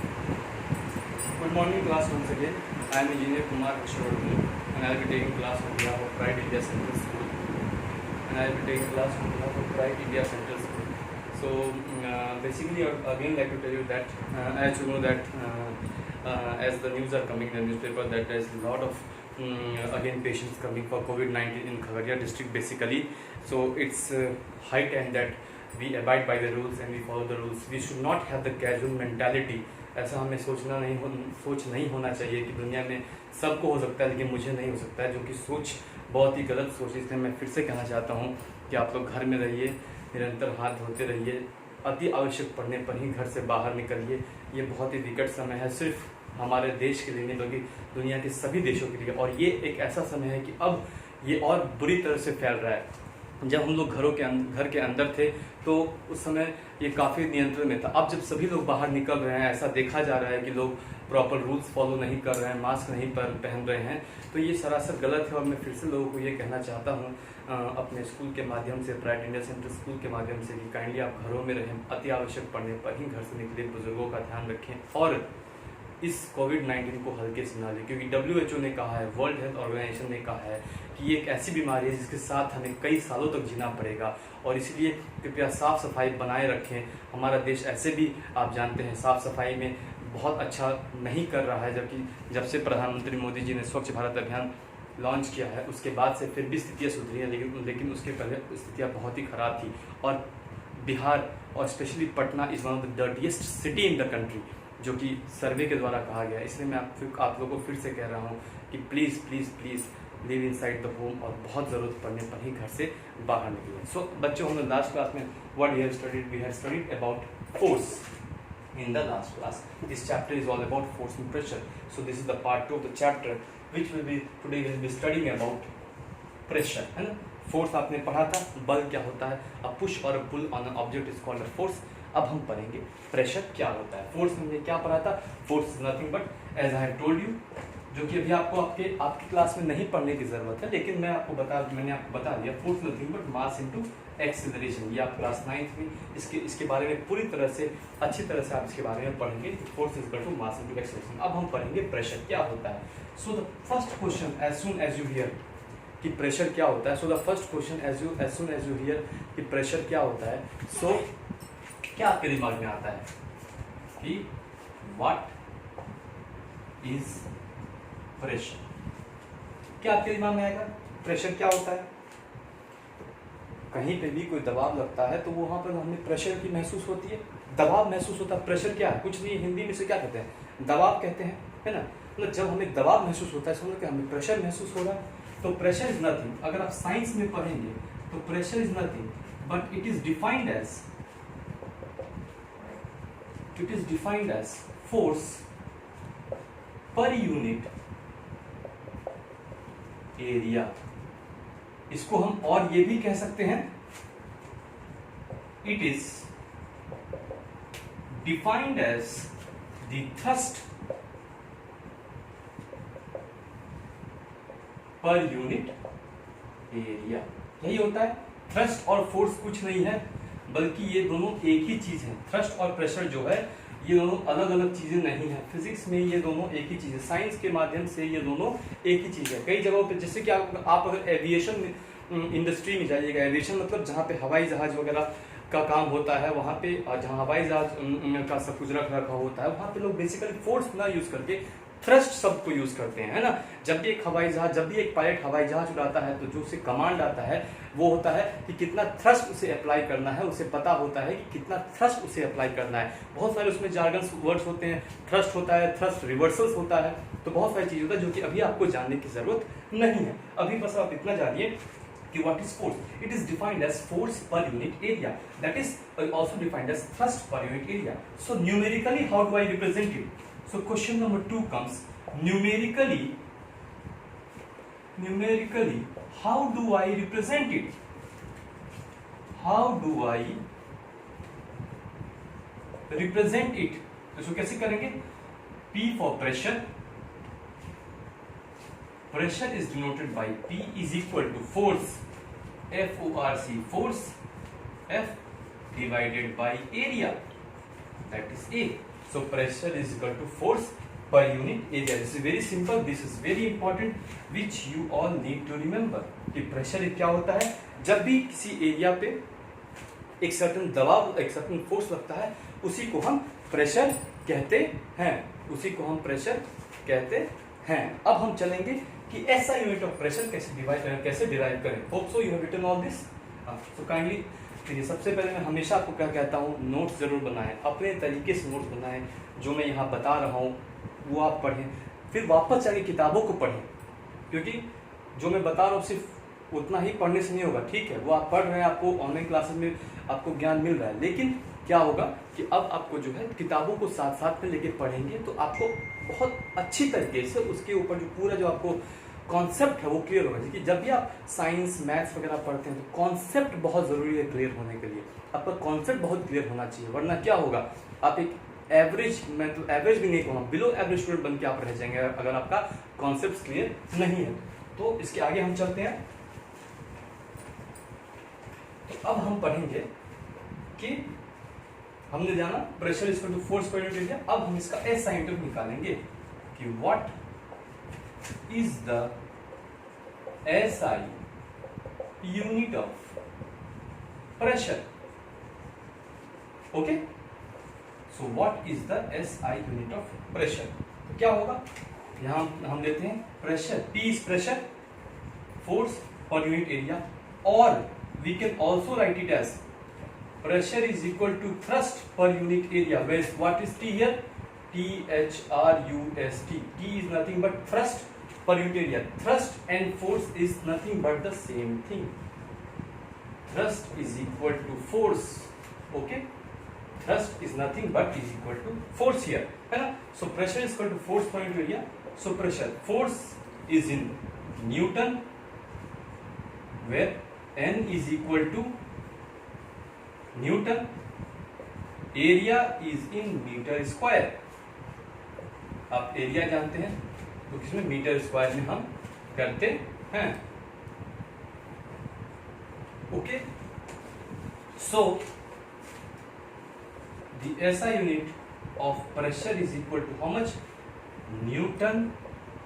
Good morning class once again. I am Engineer Kumar Kishore and I will be taking class on behalf of Pride India Central School. And I will be taking class on behalf of Pride India Central School. So basically I would again like to tell you that as you know that as the news are coming in the newspaper that there is a lot of again patients coming for COVID-19 in Khagaria district basically. So it's high time that we abide by the rules and we follow the rules. We should not have the casual mentality. ऐसा हमें सोच नहीं होना चाहिए कि दुनिया में सबको हो सकता है लेकिन मुझे नहीं हो सकता है, जो कि सोच बहुत ही गलत सोच है। इसलिए मैं फिर से कहना चाहता हूँ कि आप लोग घर में रहिए, निरंतर हाथ धोते रहिए, अति आवश्यक पड़ने पर ही घर से बाहर निकलिए। ये बहुत ही विकट समय है, सिर्फ हमारे देश के लिए नहीं बल्कि दुनिया के सभी देशों के लिए। और ये एक ऐसा समय है कि अब ये और बुरी तरह से फैल रहा है। जब हम लोग घर के अंदर थे तो उस समय ये काफ़ी नियंत्रण में था। अब जब सभी लोग बाहर निकल रहे हैं, ऐसा देखा जा रहा है कि लोग प्रॉपर रूल्स फॉलो नहीं कर रहे हैं, मास्क नहीं पहन रहे हैं, तो ये सरासर गलत है। और मैं फिर से लोगों को ये कहना चाहता हूँ अपने स्कूल के माध्यम से, प्राइड इंडिया सेंट्रल स्कूल के माध्यम से कि काइंडली आप घरों में रहें, अति आवश्यक पड़ने पर ही घर से निकले, बुजुर्गों का ध्यान रखें और इस कोविड-19 को हल्के से ना लें, क्योंकि WHO ने कहा है, वर्ल्ड हेल्थ ऑर्गेनाइजेशन ने कहा है कि ये एक ऐसी बीमारी है जिसके साथ हमें कई सालों तक जीना पड़ेगा। और इसलिए कृपया साफ़ सफाई बनाए रखें। हमारा देश ऐसे भी आप जानते हैं साफ़ सफाई में बहुत अच्छा नहीं कर रहा है, जबकि जब से प्रधानमंत्री मोदी जी ने स्वच्छ भारत अभियान लॉन्च किया है उसके बाद से फिर भी स्थितियाँ सुधरी हैं, लेकिन उसके पहले स्थितियाँ बहुत ही ख़राब थी। और बिहार और specially Patna is one of the dirtiest city in the country, जो कि सर्वे के द्वारा कहा गया। इसलिए मैं आप लोगों को फिर से कह रहा हूँ कि please please please live inside the home और बहुत ज़रूरत पड़ने पर ही घर से बाहर निकलें। सो बच्चों, हमने लास्ट क्लास में what we have studied about force in the last class. This chapter is all about force and pressure. So this is the part 2 of the chapter which today we will be studying about pressure, है ना। Force आपने पढ़ा था, बल क्या होता है, a push or a pull on an object is called a force. अब हम पढ़ेंगे प्रेशर क्या होता है। फोर्स हमने क्या पढ़ा था, force is nothing but as I have told you, जो कि अभी आपको आपकी क्लास में नहीं पढ़ने की जरूरत है, लेकिन मैंने आपको बता दिया, force nothing but mass into acceleration. ये आप क्लास 9th में इसके बारे में पूरी तरह से अच्छी तरह से आप इसके बारे में पढ़ेंगे। Force is equal to mass into acceleration. अब हम पढ़ेंगे प्रेशर क्या होता है। So the first question as soon as you hear कि प्रेशर क्या होता है, so the first question as soon as you hear कि प्रेशर क्या होता है, सो क्या आपके दिमाग में आता है कि व्हाट इज प्रेशर। क्या आपके दिमाग में आएगा प्रेशर क्या होता है। कहीं पे भी कोई दबाव लगता है तो वहां पर हमें प्रेशर की महसूस होती है, दबाव महसूस होता है। प्रेशर क्या है, कुछ नहीं, हिंदी में से क्या कहते हैं, दबाव कहते हैं, है ना। मतलब जब हमें दबाव महसूस होता है समझो कि हमें प्रेशर महसूस हो रहा है। तो प्रेशर इज नथिंग, अगर आप साइंस में पढ़ेंगे तो pressure is nothing but it is defined as force per unit area. इसको हम और ये भी कह सकते हैं, it is defined as the thrust per unit area. यही होता है, थ्रस्ट और फोर्स कुछ नहीं है बल्कि ये दोनों एक ही चीज है। थ्रस्ट और प्रेशर जो है ये दोनों अलग अलग चीजें नहीं है। फिजिक्स में ये दोनों एक ही चीज है, साइंस के माध्यम से ये दोनों एक ही चीज है। कई जगहों पे जैसे कि आप अगर एविएशन इंडस्ट्री में जाइएगा, एविएशन मतलब जहाँ पे हवाई जहाज वगैरह का काम होता है, वहाँ पे जहाँ हवाई जहाज का सब कुछ रखा होता है, वहाँ पे लोग बेसिकली फोर्स ना यूज करके थ्रस्ट शब्द को यूज करते हैं, है ना। जब भी एक पायलट हवाई जहाज उड़ाता है तो जो उसे कमांड आता है वो होता है कि कितना थ्रस्ट उसे अप्लाई करना है, उसे पता होता है कि कितना थ्रस्ट उसे अप्लाई करना है। बहुत सारे उसमें जार्गन्स वर्ड्स होते हैं, थ्रस्ट होता है, थ्रस्ट रिवर्सल्स होता है, तो बहुत सारी चीज होता है जो कि अभी आपको जानने की जरूरत नहीं है। अभी बस आप इतना जानिए कि what is force. It is defined as force per unit area. That is also defined as thrust per unit area. So numerically, how do I represent it? So question number 2 comes, numerically, how do I represent it? How do I represent it? तो इसको कैसे करेंगे? P for pressure. Pressure is denoted by P is equal to force, F-O-R-C, force, F divided by area, that is A. So pressure is equal to force per unit area. This is very simple. This is very important, which you all need to remember. कि pressure क्या होता है? जब भी किसी area पे एक certain दबाव, एक सर्टेन फोर्स लगता है, उसी को हम प्रेशर कहते हैं, उसी को हम प्रेशर कहते हैं. अब हम चलेंगे कि ऐसा यूनिट ऑफ प्रेशर कैसे डिराइव करें. Hope so you have written all this. So kindly देखिए, सबसे पहले मैं हमेशा आपको क्या कहता हूँ, नोट्स जरूर बनाएं, अपने तरीके से नोट्स बनाएं. जो मैं यहाँ बता रहा हूँ वो आप पढ़ें, फिर वापस जाके किताबों को पढ़ें, क्योंकि जो मैं बता रहा हूँ सिर्फ उतना ही पढ़ने से नहीं होगा. ठीक है, वो आप पढ़ रहे हैं, आपको ऑनलाइन क्लासेस में आपको ज्ञान मिल रहा है, लेकिन क्या होगा कि अब आपको जो है किताबों को साथ साथ में लेके पढ़ेंगे तो आपको बहुत अच्छी तरीके से उसके ऊपर जो पूरा जो आपको कॉन्सेप्ट है वो क्लियर होगा. क्योंकि जब भी आप साइंस मैथ्स वगैरह पढ़ते हैं तो कॉन्सेप्ट बहुत ज़रूरी है क्लियर होने के लिए. आपका कॉन्सेप्ट बहुत क्लियर होना चाहिए, वरना क्या होगा, आप एक एवरेज, मैं तो एवरेज भी नहीं कहूँगा, बिलो एवरेज स्टूडेंट बन के आप रह जाएंगे अगर आपका कॉन्सेप्ट क्लियर नहीं है. तो इसके आगे हम चलते हैं. तो अब हम पढ़ेंगे कि हमने जाना pressure is equal to force per unit area. अब हम इसका एसआई यूनिट निकालेंगे कि what is the SI unit of pressure. Okay, so what is the SI unit of pressure? तो क्या होगा, यहाँ हम लेते हैं pressure, P is pressure, force per unit area, or we can also write it as pressure is equal to thrust per unit area. Where what is T here? THRUST. T is nothing but thrust per unit area. Thrust and force is nothing but the same thing. Thrust is equal to force. Okay, thrust is nothing but is equal to force here, है ना. So pressure is equal to force per unit area. So pressure, force is in Newton, where N is equal to Newton, area is in meter square. आप area जानते हैं तो किसमें, metre square में हम करते हैं. Okay, so the SI unit of pressure is equal to how much, newton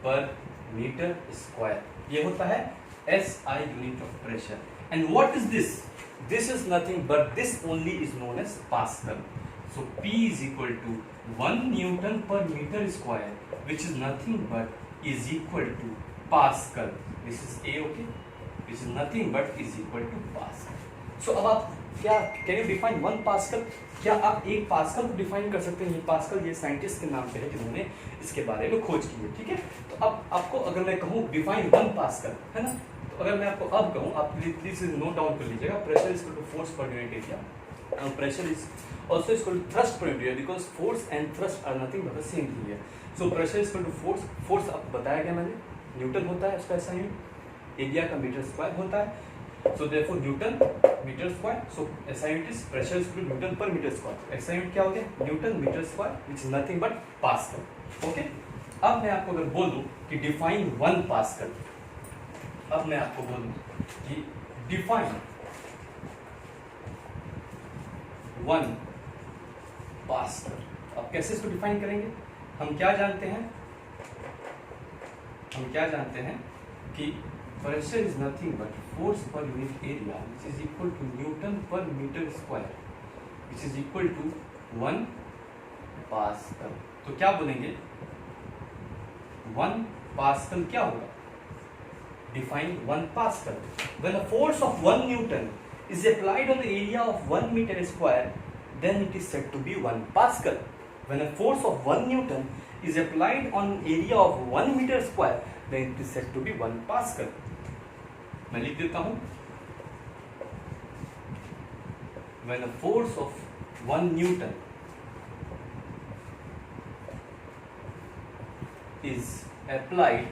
per metre square. ये होता है SI unit of pressure. And what is this? This is nothing but this only is known as pascal. So P is equal to 1 Newton per meter square, which is nothing but is equal to Pascal. This is A, okay? Which is nothing but is equal to Pascal. So अब आप क्या can you define 1 Pascal? क्या आप एक pascal को define कर सकते हैं? ये पास्कल ये साइंटिस्ट के नाम पे है जिन्होंने इसके बारे में खोज की है. ठीक है, तो अब आपको अगर मैं कहूँ डिफाइन 1 पास्कल, है ना, तो अगर मैं आपको अब कहूँ, आप प्लीज नोट डाउन कर लीजिएगा. Pressure is equal to force per unit area. Pressure is also is equal to thrust per unit area, because force and thrust are nothing but the same thing here. So pressure is equal to force. Force अब बताया गया मैंने, Newton होता है उसका ऐसा unit, area का metre square होता है. So therefore newton metre square. So SI unit is pressure is equal to newton per metre square. SI unit क्या हो गया, newton metre square, which is nothing but pascal. Okay, अब मैं आपको अगर बोल दूं कि डिफाइन 1 पास्कल, अब मैं आपको बोल दूं कि डिफाइन 1 पास्कल. अब कैसे इसको डिफाइन करेंगे? हम क्या जानते हैं, हम क्या जानते हैं कि pressure is nothing but force per unit area which is equal to newton per metre square, which is equal to 1 pascal. तो क्या बोलेंगे, 1 पास्कल क्या होगा? Define 1 Pascal. When a force of 1 Newton is applied on the area of 1 meter square, then it is said to be 1 Pascal. When a force of 1 Newton is applied on area of 1 meter square, then it is said to be 1 Pascal. मैं लिख देता हूँ. When a force of 1 Newton is applied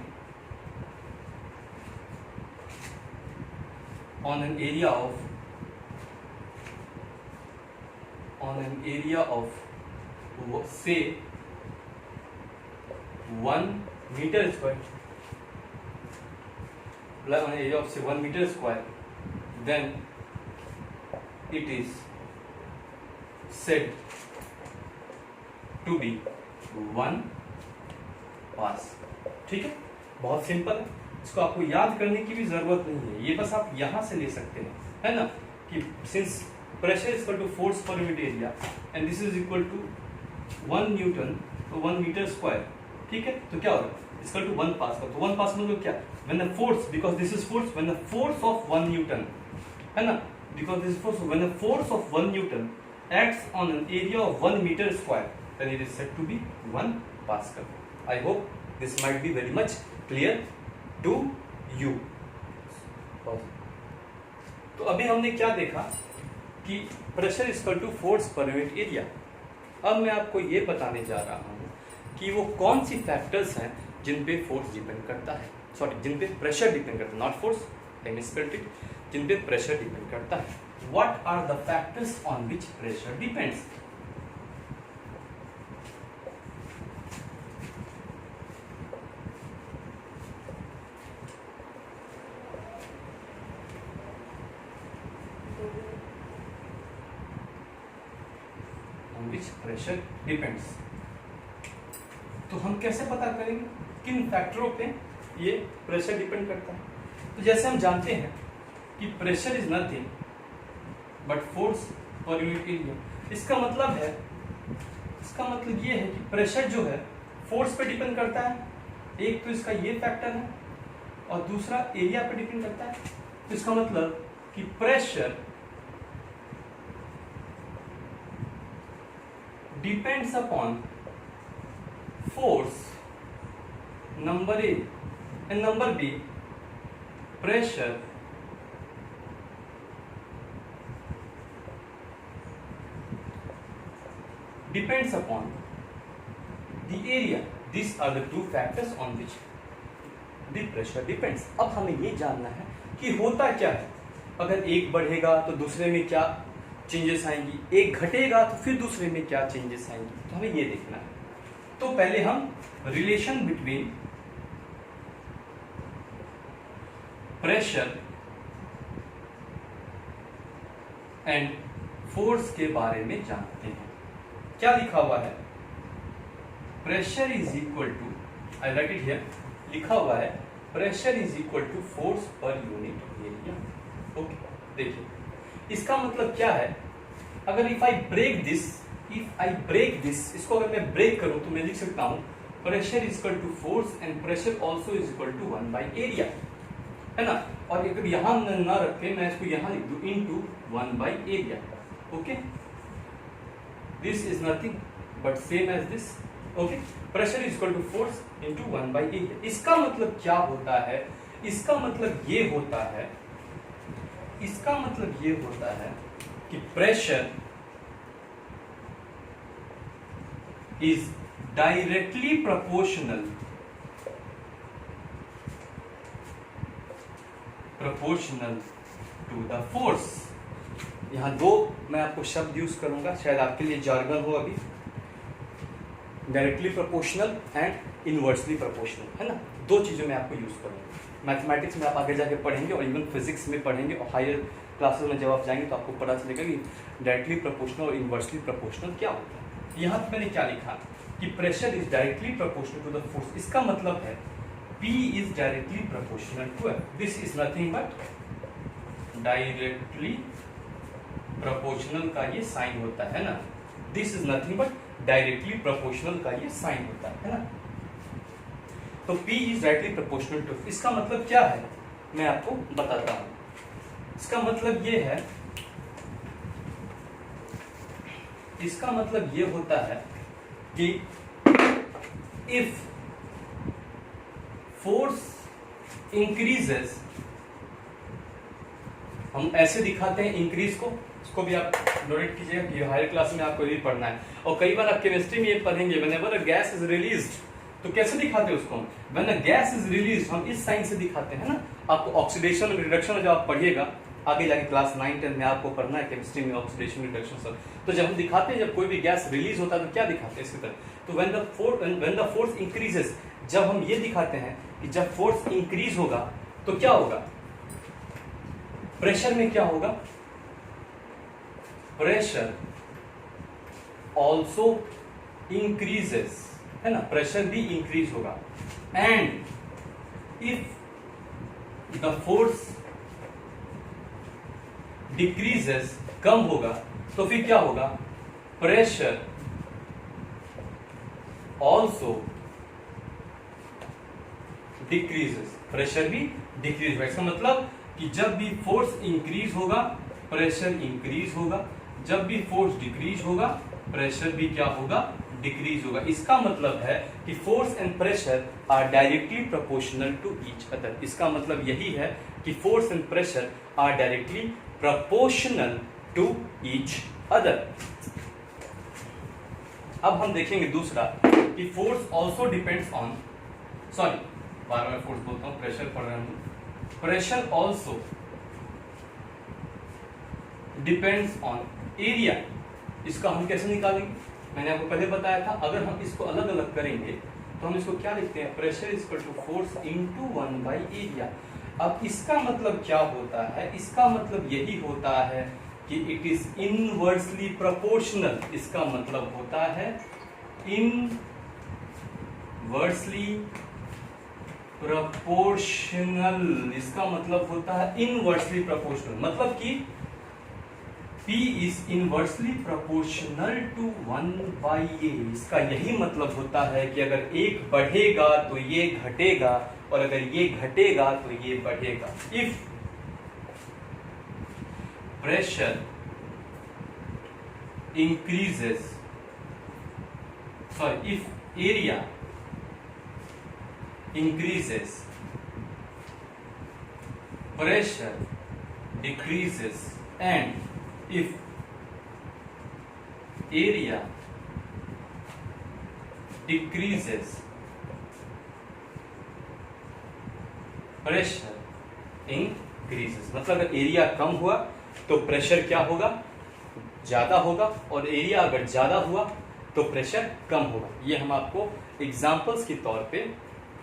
on an area of say 1 meter square, on an area of say 1 meter square, then it is said to be 1 pascal. ठीक है, बहुत simple है, इसको आपको याद करने की भी जरूरत नहीं है, ये बस आप यहां से ले सकते हैं, है ना, कि since pressure is equal to force per unit area and this is equal to 1 newton तो 1 मीटर स्क्वायर। ठीक है, तो क्या होगा, इक्वल टू 1 पास का, तो 1 पास मतलब क्या, when the force, because this is force, when the force of 1 newton, है ना, because this is force, when the force of 1 newton acts on an area of 1 metre square then it is said to be 1 pascal. I hope this might be very much clear to you. तो अभी हमने क्या देखा कि pressure is equal to force per unit area. अब मैं आपको ये बताने जा रहा हूं कि वो कौन सी फैक्टर्स हैं जिन पे फोर्स डिपेंड करता है, सॉरी जिन पे प्रेशर डिपेंड करता है, not force, I misspelled it, जिन पे प्रेशर डिपेंड करता है। What are the factors on which pressure depends. which pressure depends। तो हम कैसे पता करेंगे किन फैक्टरों पे ये प्रेशर डिपेंड करता है। तो जैसे हम जानते हैं कि pressure is nothing but force per unit area. इसका मतलब ये है कि प्रेशर जो है फोर्स पे डिपेंड करता है, एक तो इसका ये फैक्टर है और दूसरा एरिया पे डिपेंड करता है। तो इसका मतलब कि pressure depends upon force number A and number B pressure depends upon the area। These are the two factors on which the pressure depends। अब हमें ये जानना है कि होता क्या है, अगर एक बढ़ेगा तो दूसरे में क्या चेंजेस आएंगी, एक घटेगा तो फिर दूसरे में क्या चेंजेस आएंगी, तो हमें ये देखना है। तो पहले हम relation between pressure and force के बारे में जानते हैं। क्या लिखा हुआ है, pressure is equal to, I write it here, लिखा हुआ है pressure is equal to force per unit area. Okay, देखिए इसका मतलब क्या है, अगर इफ आई ब्रेक दिस, इसको अगर मैं ब्रेक करूं तो मैं लिख सकता हूं pressure is equal to force and pressure also is equal to 1 by area, है ना। और अगर यहां ना रख के मैं इसको यहां लिख दूं into 1 by area. Okay, this is nothing but same as this. Okay, pressure is equal to force into 1 by area. इसका मतलब क्या होता है, इसका मतलब ये होता है कि pressure is directly proportional to the force. यहां दो मैं आपको शब्द यूज करूंगा, शायद आपके लिए जार्गन हो अभी, directly proportional and inversely proportional, है ना। दो चीजों में आपको यूज करूंगा। मैथमेटिक्स में आप आगे जाके पढ़ेंगे और इवन फिजिक्स में पढ़ेंगे और हायर क्लासेस में जब आप जाएंगे तो आपको पता चलेगा कि डायरेक्टली प्रोपोर्शनल और इनवर्सली प्रोपोर्शनल क्या होता है। यहाँ पे मैंने क्या लिखा कि pressure is directly proportional to the force. इसका मतलब है P is directly proportional to F। This is nothing but directly proportional का ये साइन होता है ना, this is nothing but directly proportional का ये साइन होता है ना। तो P is directly proportional to F। इसका मतलब क्या है मैं आपको बताता हूं। इसका मतलब ये होता है कि इफ फोर्स इंक्रीजेस, हम ऐसे दिखाते हैं इंक्रीज को, इसको भी आप नोट कीजिएगा कि हायर क्लास में आपको ये पढ़ना है। और कई बार आप केमिस्ट्री में ये पढ़ेंगे whenever a gas is released, तो कैसे दिखाते हैं उसको, when a gas is released हम इस साइन से दिखाते हैं ना। आपको ऑक्सीडेशन और रिडक्शन जब आप पढ़िएगा आगे जाके क्लास 9-10 में आपको पढ़ना है केमिस्ट्री में ऑक्सीडेशन रिडक्शन सब। तो जब हम दिखाते हैं जब कोई भी गैस रिलीज होता है तो क्या दिखाते हैं इसकी तरह, तो व्हेन द फोर्स इंक्रीजेस, जब हम ये दिखाते हैं कि जब फोर्स इंक्रीज होगा तो क्या होगा, प्रेशर में क्या होगा, प्रेशर ऑल्सो इंक्रीजेस, है ना, प्रेशर भी इंक्रीज होगा। And if the force decreases, कम होगा, तो फिर क्या होगा, प्रेशर ऑल्सो डिक्रीजेस, प्रेशर भी डिक्रीज होगा। इसका मतलब कि जब भी फोर्स इंक्रीज होगा प्रेशर इंक्रीज होगा, जब भी फोर्स डिक्रीज होगा प्रेशर भी क्या होगा, डिक्रीज होगा। इसका मतलब है कि force and pressure are directly proportional to each other. इसका मतलब यही है कि force and pressure are directly proportional to each other. अब हम देखेंगे दूसरा कि force also depends on, sorry बार बार फोर्स बोलता हूं, प्रेशर पढ़ रहा हूं, pressure also depends on area. इसका हम कैसे निकालेंगे, मैंने आपको पहले बताया था, अगर हम इसको अलग अलग करेंगे तो हम इसको क्या लिखते हैं, pressure is equal to force into 1 by area. अब इसका मतलब क्या होता है, इसका मतलब यही होता है कि इट इज इनवर्सली प्रोपोर्शनल। इसका मतलब होता है इनवर्सली प्रोपोर्शनल, इसका मतलब होता है इनवर्सली प्रोपोर्शनल, मतलब कि P is inversely proportional to 1 by A। इसका यही मतलब होता है कि अगर एक बढ़ेगा तो ये घटेगा, और अगर ये घटेगा तो ये बढ़ेगा। If pressure increases, sorry, if area increases, pressure decreases, and if area decreases, pressure increases। मतलब अगर एरिया कम हुआ तो प्रेशर क्या होगा, ज्यादा होगा, और एरिया अगर ज्यादा हुआ तो प्रेशर कम होगा। ये हम आपको एग्जांपल्स के तौर पे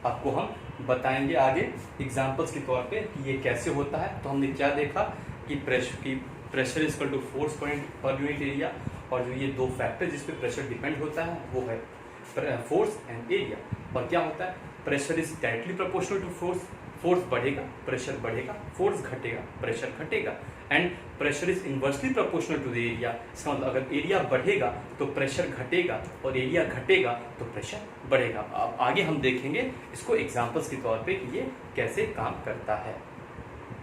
आपको हम बताएंगे आगे, एग्जांपल्स के तौर पे कि ये कैसे होता है। तो हमने क्या देखा कि pressure is equal to force per unit area, और जो ये दो फैक्टर जिस पे प्रेशर डिपेंड होता है वो है फोर्स एंड एरिया। और क्या होता है, pressure is directly proportional to force, force बढ़ेगा प्रेशर बढ़ेगा, फोर्स घटेगा प्रेशर घटेगा, and pressure is inversely proportional to the area. इसका मतलब अगर एरिया बढ़ेगा तो प्रेशर घटेगा, और एरिया घटेगा तो प्रेशर बढ़ेगा। अब आगे हम देखेंगे इसको एग्जांपल्स के तौर पे कि ये कैसे काम करता है।